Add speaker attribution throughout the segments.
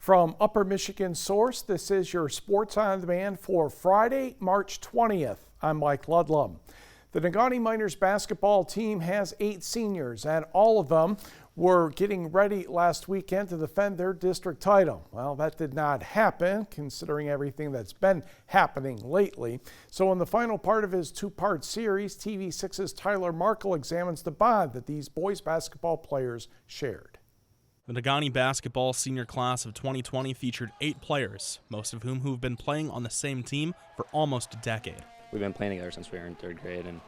Speaker 1: From Upper Michigan Source, this is your Sports on Demand for Friday, March 20th. I'm Mike Ludlum. The Negaunee Miners basketball team has 8 seniors, and all of them were getting ready last weekend to defend their district title. Well, that did not happen, considering everything that's been happening lately. So in the final part of his 2-part series, TV6's Tyler Markle examines the bond that these boys basketball players shared.
Speaker 2: The Negaunee basketball senior class of 2020 featured 8 players, most of whom have been playing on the same team for almost a decade.
Speaker 3: We've been playing together since we were in 3rd grade, and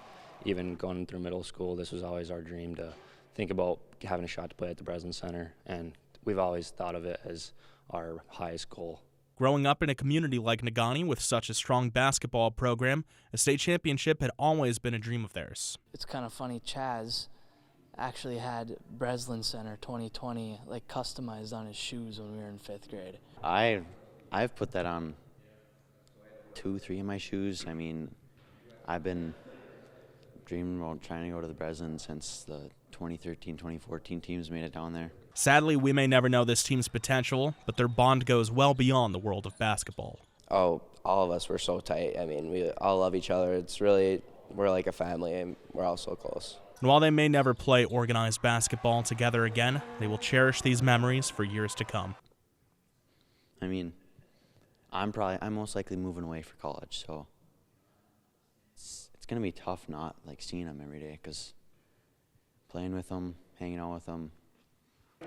Speaker 3: even going through middle school, this was always our dream to think about having a shot to play at the Breslin Center, and we've always thought of it as our highest goal.
Speaker 2: Growing up in a community like Negaunee with such a strong basketball program, a state championship had always been a dream of theirs.
Speaker 4: It's kind of funny, Chaz actually had Breslin Center 2020 like customized on his shoes when we were in 5th grade.
Speaker 5: I've put that on 2-3 of my shoes. I mean, I've been dreaming about trying to go to the Breslin since the 2013-2014 teams made it down there.
Speaker 2: Sadly, we may never know this team's potential, but their bond goes well beyond the world of basketball.
Speaker 6: Oh, all of us were so tight. I mean, we all love each other. It's really, we're like a family, and we're all so close.
Speaker 2: And while they may never play organized basketball together again, they will cherish these memories for years to come.
Speaker 5: I mean, I'm most likely moving away for college, so it's going to be tough not like seeing them every day, because playing with them, hanging out with them.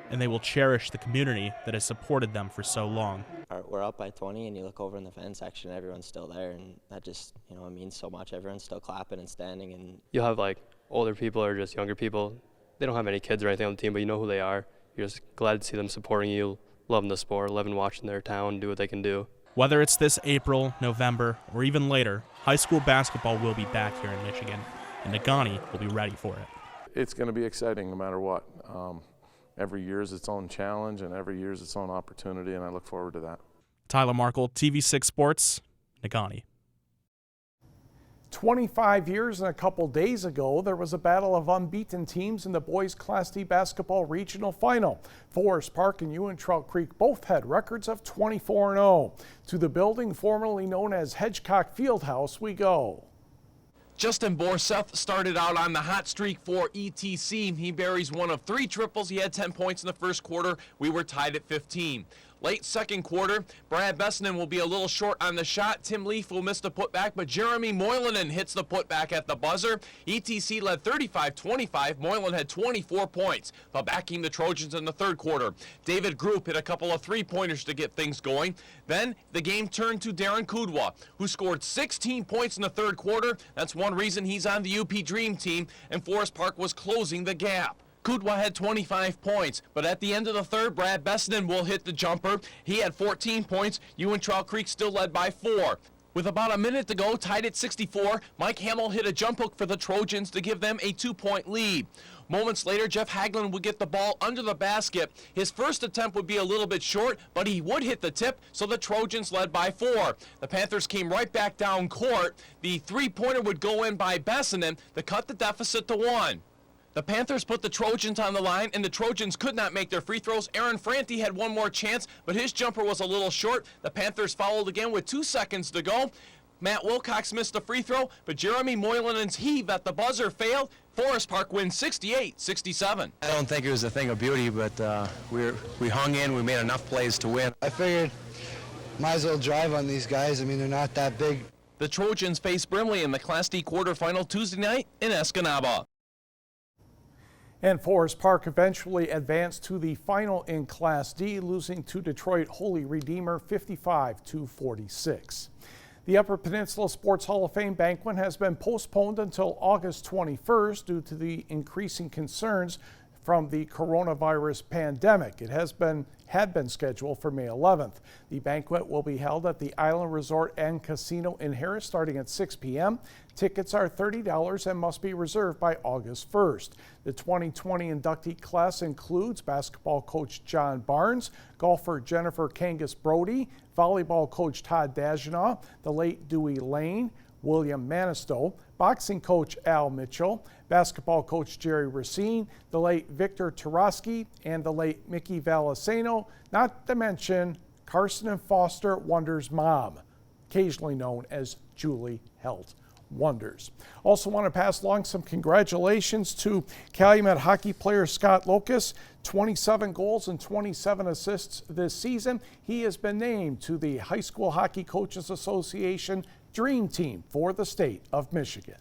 Speaker 2: And they will cherish the community that has supported them for so long.
Speaker 6: We're up by 20, and you look over in the fan section, everyone's still there, and that just, it means so much. Everyone's still clapping and standing. And
Speaker 7: you'll have like older people or just younger people. They don't have any kids or anything on the team, but you know who they are. You're just glad to see them supporting you, loving the sport, loving watching their town do what they can do.
Speaker 2: Whether it's this April, November, or even later, high school basketball will be back here in Michigan, and Negaunee will be ready for it.
Speaker 8: It's going to be exciting no matter what. Every year is its own challenge, and every year is its own opportunity, and I look forward to that.
Speaker 2: Tyler Markle, TV6 Sports, Negaunee.
Speaker 1: 25 years and a couple days ago, there was a battle of unbeaten teams in the boys Class D basketball regional final. Forest Park and Trout Creek both had records of 24-0. To the building formerly known as Hedgecock Fieldhouse we go.
Speaker 9: Justin Borseth started out on the hot streak for ETC. He buries one of 3 triples. He had 10 points in the first quarter. We were tied at 15. Late second quarter, Brad Bessinen will be a little short on the shot. Tim Leaf will miss the putback, but Jeremy Moylanen hits the putback at the buzzer. ETC led 35-25. Moylan had 24 points, but backing the Trojans in the third quarter. David Group hit a couple of 3-pointers to get things going. Then the game turned to DARRIN KUDWA, who scored 16 points in the third quarter. That's one reason he's on the UP Dream Team, and Forest Park was closing the gap. KUDWA had 25 points, but at the end of the third, Brad Bessinen will hit the jumper. He had 14 points. Trout Creek still led by 4. With about a minute to go, tied at 64, Mike Hamill hit a jump hook for the Trojans to give them a 2-point lead. Moments later, Jeff Haglund would get the ball under the basket. His first attempt would be a little bit short, but he would hit the tip, so the Trojans led by 4. The Panthers came right back down court. The 3-pointer would go in by Bessinen to cut the deficit to 1. The Panthers put the Trojans on the line, and the Trojans could not make their free throws. Aaron Franti had one more chance, but his jumper was a little short. The Panthers fouled again with 2 seconds to go. Matt Wilcox missed the free throw, but Jeremy Moylanen's heave at the buzzer failed. Forest Park wins 68-67.
Speaker 10: I don't think it was a thing of beauty, but we hung in. We made enough plays to win.
Speaker 11: I figured might as well drive on these guys. I mean, they're not that big.
Speaker 9: The Trojans face Brimley in the Class D quarterfinal Tuesday night in Escanaba.
Speaker 1: And Forest Park eventually advanced to the final in Class D, losing to Detroit Holy Redeemer 55-46. The Upper Peninsula Sports Hall of Fame banquet has been postponed until August 21st due to the increasing concerns from the coronavirus pandemic. It had been scheduled for May 11th. The banquet will be held at the Island Resort and Casino in Harris starting at 6 p.m. Tickets are $30 and must be reserved by August 1st. The 2020 inductee class includes basketball coach John Barnes, golfer Jennifer Kangas Brody, volleyball coach Todd Daginaw, the late Dewey Lane, William Manisto, boxing coach Al Mitchell, basketball coach Jerry Racine, the late Victor Tarosky, and the late Mickey Valiceno, not to mention Carson and Foster Wonders' mom, occasionally known as Julie Helt Wonders. Also want to pass along some congratulations to Calumet hockey player Scott Locus, 27 goals and 27 assists this season. He has been named to the High School Hockey Coaches Association Dream Team for the state of Michigan.